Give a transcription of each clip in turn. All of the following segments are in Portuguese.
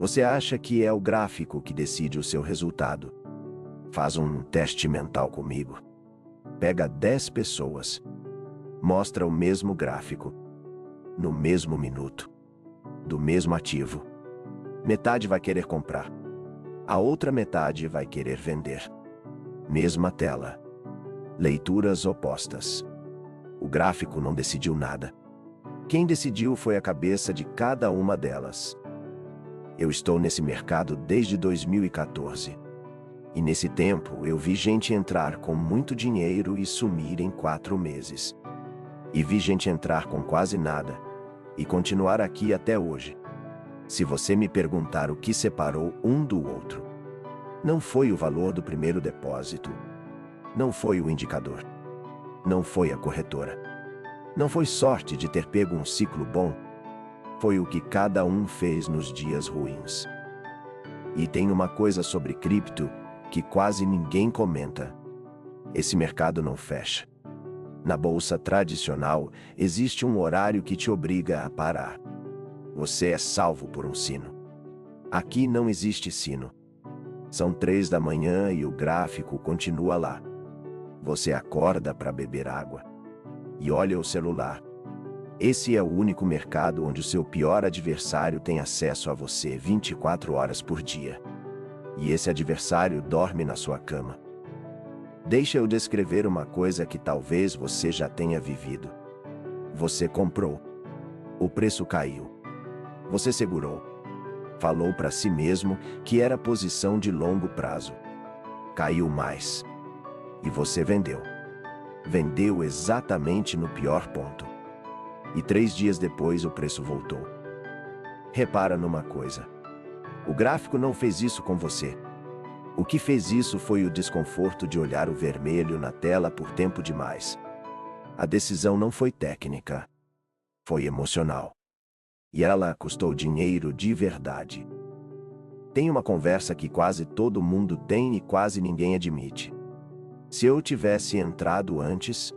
Você acha que é o gráfico que decide o seu resultado? Faz um teste mental comigo. Pega 10 pessoas. Mostra o mesmo gráfico. No mesmo minuto. Do mesmo ativo. Metade vai querer comprar. A outra metade vai querer vender. Mesma tela. Leituras opostas. O gráfico não decidiu nada. Quem decidiu foi a cabeça de cada uma delas. Eu estou nesse mercado desde 2014. E nesse tempo eu vi gente entrar com muito dinheiro e sumir em 4 meses. E vi gente entrar com quase nada e continuar aqui até hoje. Se você me perguntar o que separou um do outro, não foi o valor do primeiro depósito, não foi o indicador, não foi a corretora, não foi sorte de ter pego um ciclo bom, foi o que cada um fez nos dias ruins. E tem uma coisa sobre cripto que quase ninguém comenta. Esse mercado não fecha. Na bolsa tradicional, existe um horário que te obriga a parar. Você é salvo por um sino. Aqui não existe sino. São 3 da manhã e o gráfico continua lá. Você acorda para beber água e olha o celular. Esse é o único mercado onde o seu pior adversário tem acesso a você 24 horas por dia. E esse adversário dorme na sua cama. Deixa eu descrever uma coisa que talvez você já tenha vivido. Você comprou. O preço caiu. Você segurou. Falou para si mesmo que era posição de longo prazo. Caiu mais. E você vendeu. Vendeu exatamente no pior ponto. E 3 dias depois o preço voltou. Repara numa coisa. O gráfico não fez isso com você. O que fez isso foi o desconforto de olhar o vermelho na tela por tempo demais. A decisão não foi técnica. Foi emocional. E ela custou dinheiro de verdade. Tem uma conversa que quase todo mundo tem e quase ninguém admite. Se eu tivesse entrado antes,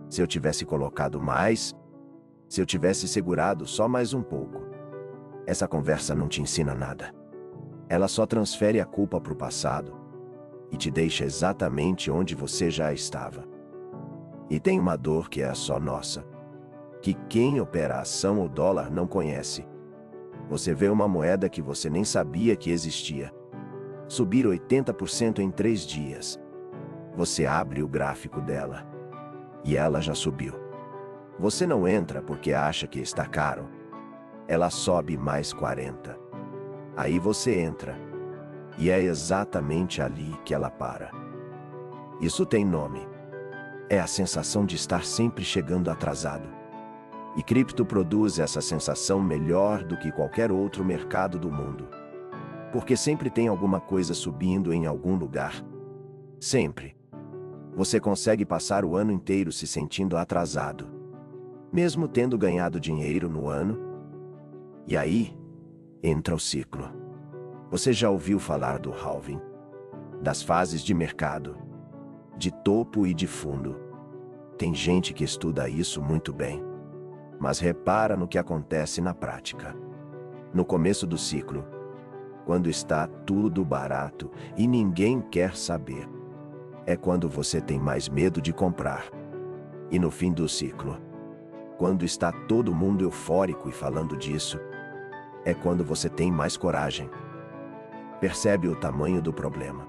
se eu tivesse colocado mais, se eu tivesse segurado só mais um pouco. Essa conversa não te ensina nada. Ela só transfere a culpa para o passado e te deixa exatamente onde você já estava. E tem uma dor que é só nossa, que quem opera a ação ou dólar não conhece. Você vê uma moeda que você nem sabia que existia subir 80% em 3 dias. Você abre o gráfico dela e ela já subiu. Você não entra porque acha que está caro. Ela sobe mais 40. Aí você entra. E é exatamente ali que ela para. Isso tem nome. É a sensação de estar sempre chegando atrasado. E cripto produz essa sensação melhor do que qualquer outro mercado do mundo. Porque sempre tem alguma coisa subindo em algum lugar. Sempre. Você consegue passar o ano inteiro se sentindo atrasado, mesmo tendo ganhado dinheiro no ano. E aí, entra o ciclo. Você já ouviu falar do halving? Das fases de mercado, de topo e de fundo. Tem gente que estuda isso muito bem. Mas repara no que acontece na prática. No começo do ciclo, quando está tudo barato e ninguém quer saber, é quando você tem mais medo de comprar. E no fim do ciclo, quando está todo mundo eufórico e falando disso, é quando você tem mais coragem. Percebe o tamanho do problema.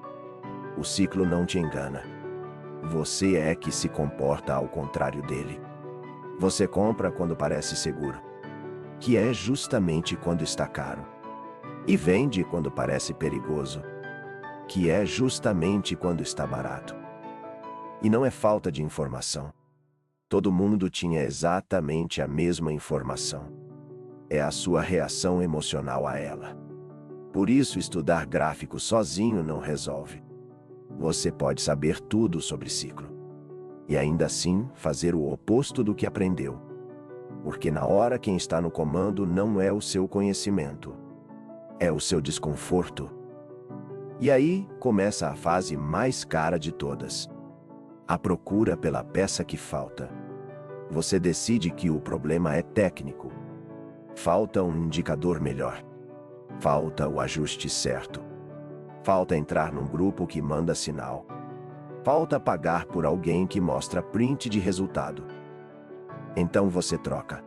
O ciclo não te engana. Você é que se comporta ao contrário dele. Você compra quando parece seguro, que é justamente quando está caro. E vende quando parece perigoso, que é justamente quando está barato. E não é falta de informação. Todo mundo tinha exatamente a mesma informação. É a sua reação emocional a ela. Por isso, estudar gráfico sozinho não resolve. Você pode saber tudo sobre ciclo e ainda assim fazer o oposto do que aprendeu. Porque na hora quem está no comando não é o seu conhecimento, é o seu desconforto. E aí começa a fase mais cara de todas. A procura pela peça que falta. Você decide que o problema é técnico. Falta um indicador melhor. Falta o ajuste certo. Falta entrar num grupo que manda sinal. Falta pagar por alguém que mostra print de resultado. Então você troca.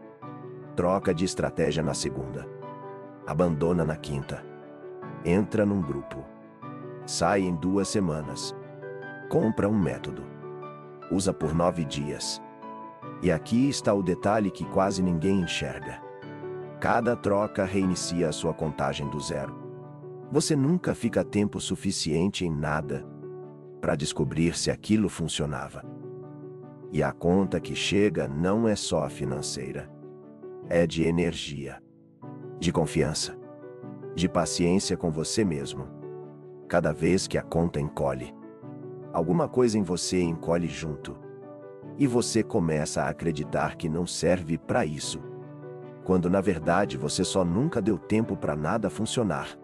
Troca de estratégia na segunda. Abandona na quinta. Entra num grupo. Sai em 2 semanas. Compra um método. Usa por 9 dias. E aqui está o detalhe que quase ninguém enxerga. Cada troca reinicia a sua contagem do zero. Você nunca fica tempo suficiente em nada para descobrir se aquilo funcionava. E a conta que chega não é só financeira. É de energia, de confiança, de paciência com você mesmo. Cada vez que a conta encolhe, alguma coisa em você encolhe junto. E você começa a acreditar que não serve para isso, quando na verdade você só nunca deu tempo para nada funcionar.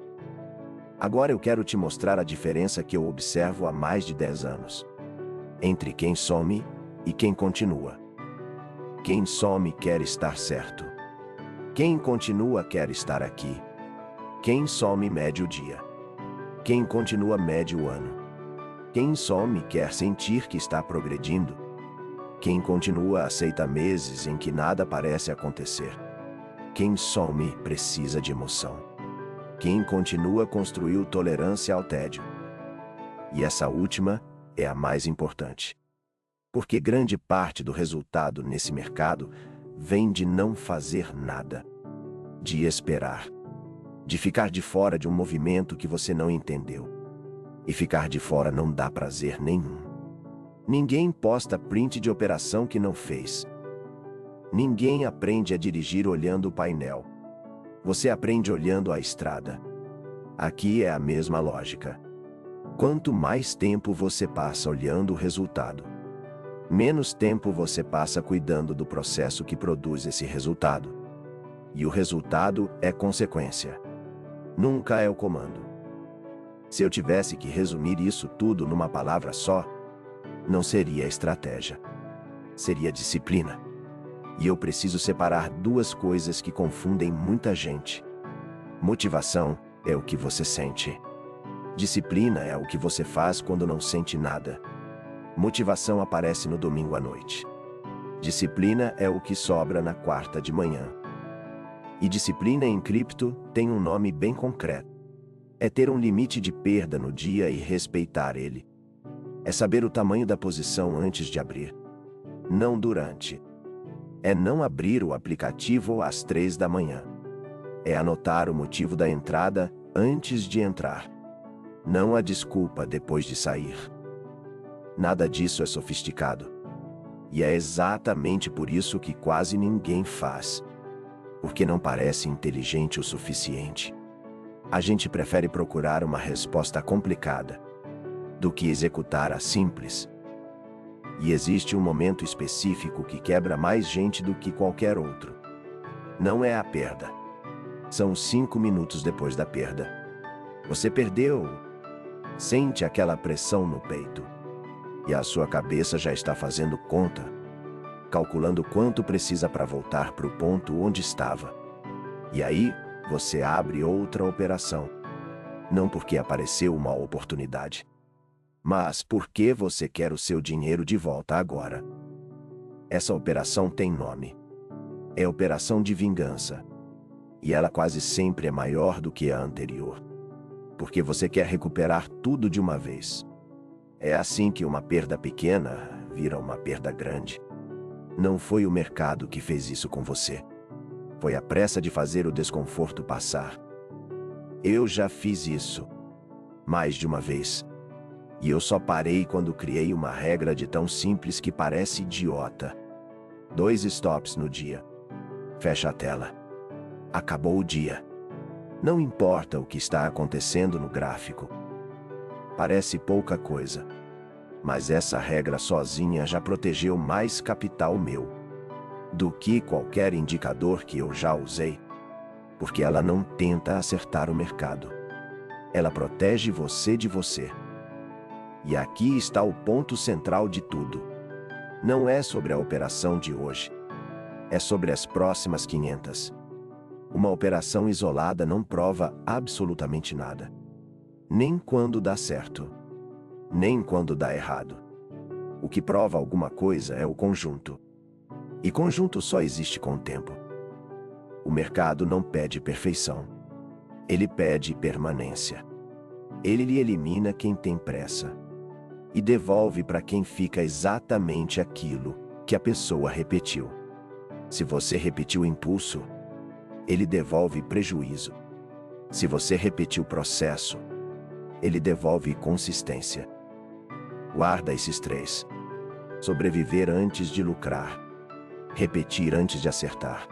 Agora eu quero te mostrar a diferença que eu observo há mais de 10 anos. Entre quem some e quem continua. Quem some quer estar certo. Quem continua quer estar aqui. Quem some mede o dia. Quem continua mede o ano. Quem some quer sentir que está progredindo. Quem continua aceita meses em que nada parece acontecer. Quem some precisa de emoção. Quem continua construiu tolerância ao tédio. E essa última é a mais importante. Porque grande parte do resultado nesse mercado vem de não fazer nada. De esperar. De ficar de fora de um movimento que você não entendeu. E ficar de fora não dá prazer nenhum. Ninguém posta print de operação que não fez. Ninguém aprende a dirigir olhando o painel. Você aprende olhando a estrada. Aqui é a mesma lógica. Quanto mais tempo você passa olhando o resultado, menos tempo você passa cuidando do processo que produz esse resultado. E o resultado é consequência. Nunca é o comando. Se eu tivesse que resumir isso tudo numa palavra só, não seria estratégia. Seria disciplina. E eu preciso separar 2 coisas que confundem muita gente. Motivação é o que você sente. Disciplina é o que você faz quando não sente nada. Motivação aparece no domingo à noite. Disciplina é o que sobra na quarta de manhã. E disciplina em cripto tem um nome bem concreto. É ter um limite de perda no dia e respeitar ele. É saber o tamanho da posição antes de abrir. Não durante. É não abrir o aplicativo às 3 da manhã. É anotar o motivo da entrada antes de entrar. Não a desculpa depois de sair. Nada disso é sofisticado. E é exatamente por isso que quase ninguém faz. Porque não parece inteligente o suficiente. A gente prefere procurar uma resposta complicada do que executar a simples. E existe um momento específico que quebra mais gente do que qualquer outro. Não é a perda. São 5 minutos depois da perda. Você perdeu. Sente aquela pressão no peito. E a sua cabeça já está fazendo conta, calculando quanto precisa para voltar para o ponto onde estava. E aí, você abre outra operação. Não porque apareceu uma oportunidade, mas porque você quer o seu dinheiro de volta agora. Essa operação tem nome. É operação de vingança. E ela quase sempre é maior do que a anterior. Porque você quer recuperar tudo de uma vez. É assim que uma perda pequena vira uma perda grande. Não foi o mercado que fez isso com você. Foi a pressa de fazer o desconforto passar. Eu já fiz isso. Mais de uma vez. E eu só parei quando criei uma regra de tão simples que parece idiota. 2 stops no dia. Fecha a tela. Acabou o dia. Não importa o que está acontecendo no gráfico. Parece pouca coisa. Mas essa regra sozinha já protegeu mais capital meu do que qualquer indicador que eu já usei. Porque ela não tenta acertar o mercado. Ela protege você de você. E aqui está o ponto central de tudo. Não é sobre a operação de hoje. É sobre as próximas 500. Uma operação isolada não prova absolutamente nada. Nem quando dá certo, nem quando dá errado. O que prova alguma coisa é o conjunto. E conjunto só existe com o tempo. O mercado não pede perfeição. Ele pede permanência. Ele lhe elimina quem tem pressa e devolve para quem fica exatamente aquilo que a pessoa repetiu. Se você repetiu impulso, ele devolve prejuízo. Se você repetiu processo, ele devolve consistência. Guarda esses três. Sobreviver antes de lucrar. Repetir antes de acertar.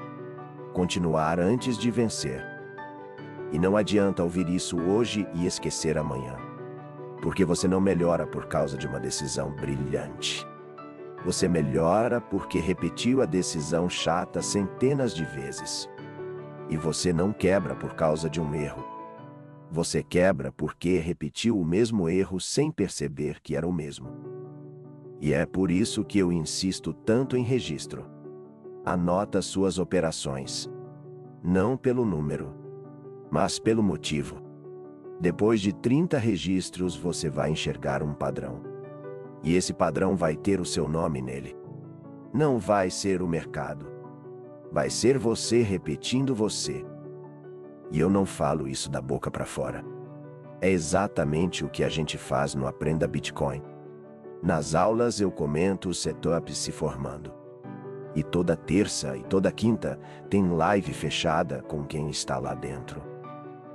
Continuar antes de vencer. E não adianta ouvir isso hoje e esquecer amanhã. Porque você não melhora por causa de uma decisão brilhante. Você melhora porque repetiu a decisão chata centenas de vezes. E você não quebra por causa de um erro. Você quebra porque repetiu o mesmo erro sem perceber que era o mesmo. E é por isso que eu insisto tanto em registro. Anota suas operações. Não pelo número, mas pelo motivo. Depois de 30 registros, você vai enxergar um padrão. E esse padrão vai ter o seu nome nele. Não vai ser o mercado. Vai ser você repetindo você. E eu não falo isso da boca para fora. É exatamente o que a gente faz no Aprenda Bitcoin. Nas aulas eu comento os setups se formando. E toda terça e toda quinta tem live fechada com quem está lá dentro.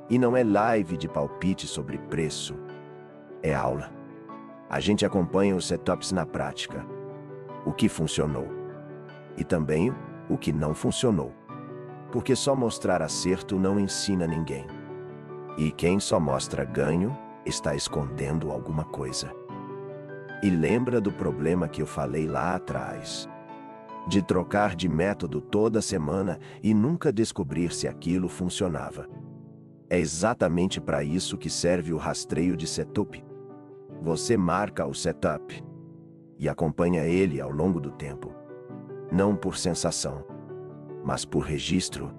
E não é live de palpite sobre preço. É aula. A gente acompanha os setups na prática. O que funcionou. E também o que não funcionou. Porque só mostrar acerto não ensina ninguém. E quem só mostra ganho está escondendo alguma coisa. E lembra do problema que eu falei lá atrás. De trocar de método toda semana e nunca descobrir se aquilo funcionava. É exatamente para isso que serve o rastreio de setup. Você marca o setup e acompanha ele ao longo do tempo. Não por sensação, mas por registro.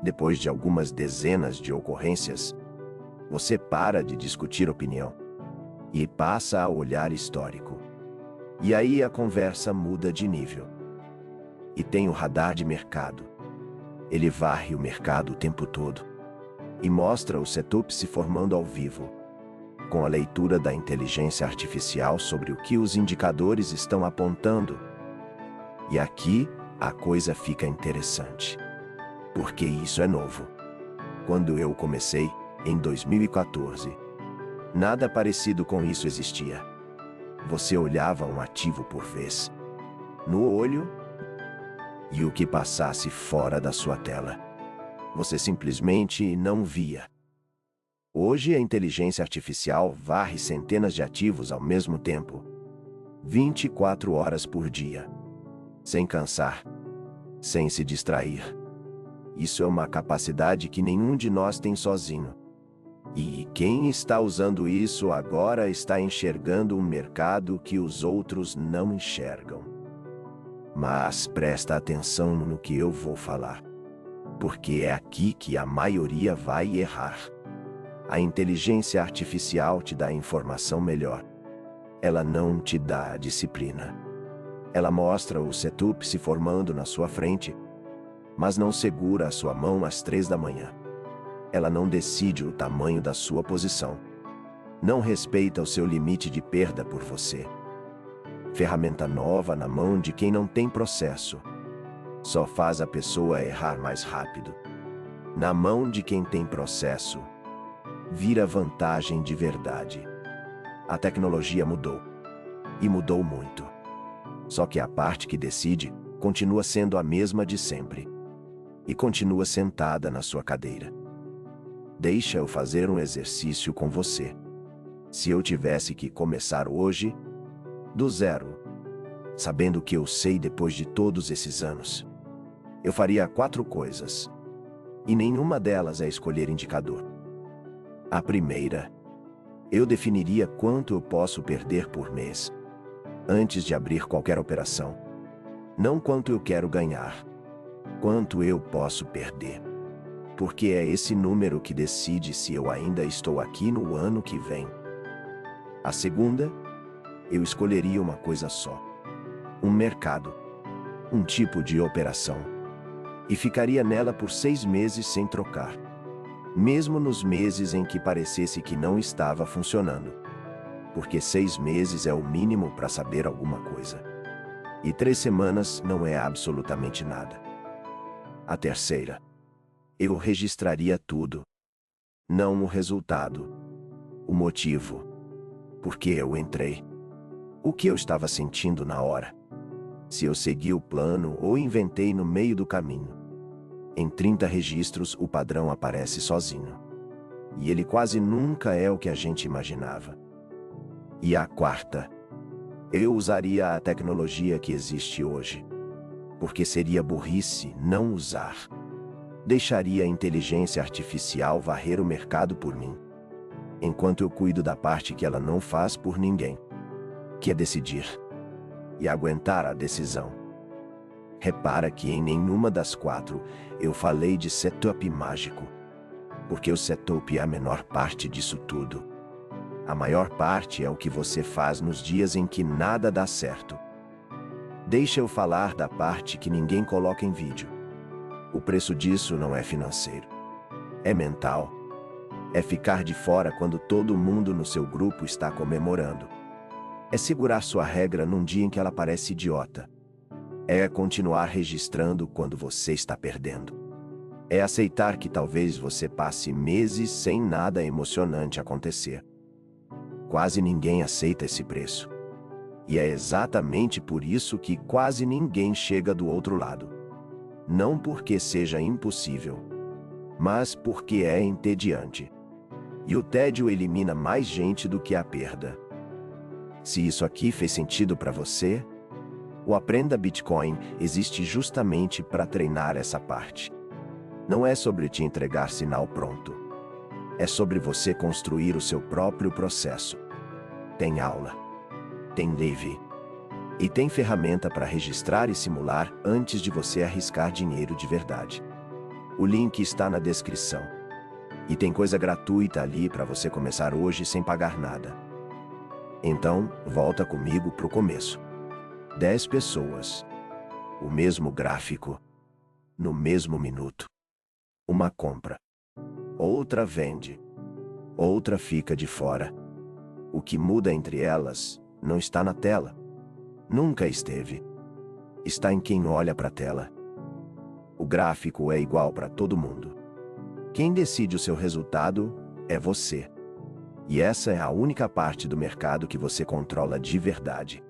Depois de algumas dezenas de ocorrências, você para de discutir opinião e passa a olhar histórico. E aí a conversa muda de nível. E tem o radar de mercado. Ele varre o mercado o tempo todo e mostra o setup se formando ao vivo, com a leitura da inteligência artificial sobre o que os indicadores estão apontando. E aqui a coisa fica interessante, porque isso é novo. Quando eu comecei, em 2014, nada parecido com isso existia. Você olhava um ativo por vez, no olho, e o que passasse fora da sua tela. Você simplesmente não via. Hoje a inteligência artificial varre centenas de ativos ao mesmo tempo, 24 horas por dia, sem cansar, sem se distrair. Isso é uma capacidade que nenhum de nós tem sozinho. E quem está usando isso agora está enxergando um mercado que os outros não enxergam. Mas presta atenção no que eu vou falar, porque é aqui que a maioria vai errar. A inteligência artificial te dá informação melhor. Ela não te dá a disciplina. Ela mostra o setup se formando na sua frente, mas não segura a sua mão às 3 da manhã. Ela não decide o tamanho da sua posição. Não respeita o seu limite de perda por você. Ferramenta nova na mão de quem não tem processo. Só faz a pessoa errar mais rápido. Na mão de quem tem processo, vira vantagem de verdade. A tecnologia mudou. E mudou muito. Só que a parte que decide continua sendo a mesma de sempre. E continua sentada na sua cadeira. Deixa eu fazer um exercício com você. Se eu tivesse que começar hoje, do zero, sabendo o que eu sei depois de todos esses anos, eu faria 4 coisas. E nenhuma delas é escolher indicador. A primeira, eu definiria quanto eu posso perder por mês, antes de abrir qualquer operação. Não quanto eu quero ganhar, quanto eu posso perder. porque é esse número que decide se eu ainda estou aqui no ano que vem. A segunda, eu escolheria uma coisa só: um mercado, um tipo de operação, e ficaria nela por 6 meses sem trocar, mesmo nos meses em que parecesse que não estava funcionando, porque 6 meses é o mínimo para saber alguma coisa, e 3 semanas não é absolutamente nada. A terceira, eu registraria tudo, não o resultado, o motivo, por que eu entrei, o que eu estava sentindo na hora, se eu segui o plano ou inventei no meio do caminho. Em 30 registros o padrão aparece sozinho. E ele quase nunca é o que a gente imaginava. E a quarta, eu usaria a tecnologia que existe hoje, porque seria burrice não usar. Deixaria a inteligência artificial varrer o mercado por mim, enquanto eu cuido da parte que ela não faz por ninguém, que é decidir e aguentar a decisão. Repara que em nenhuma das 4 eu falei de setup mágico, porque o setup é a menor parte disso tudo. A maior parte é o que você faz nos dias em que nada dá certo. Deixa eu falar da parte que ninguém coloca em vídeo. O preço disso não é financeiro. É mental. É ficar de fora quando todo mundo no seu grupo está comemorando. É segurar sua regra num dia em que ela parece idiota. É continuar registrando quando você está perdendo. É aceitar que talvez você passe meses sem nada emocionante acontecer. Quase ninguém aceita esse preço. E é exatamente por isso que quase ninguém chega do outro lado. Não porque seja impossível, mas porque é entediante. E o tédio elimina mais gente do que a perda. Se isso aqui fez sentido para você, o Aprenda Bitcoin existe justamente para treinar essa parte. Não é sobre te entregar sinal pronto. É sobre você construir o seu próprio processo. Tem aula, tem live, e tem ferramenta para registrar e simular antes de você arriscar dinheiro de verdade. O link está na descrição. E tem coisa gratuita ali para você começar hoje sem pagar nada. Então, volta comigo para o começo. 10 pessoas. O mesmo gráfico. No mesmo minuto. Uma compra. Outra vende. Outra fica de fora. O que muda entre elas não está na tela. Nunca esteve. Está em quem olha para a tela. O gráfico é igual para todo mundo. Quem decide o seu resultado é você. E essa é a única parte do mercado que você controla de verdade.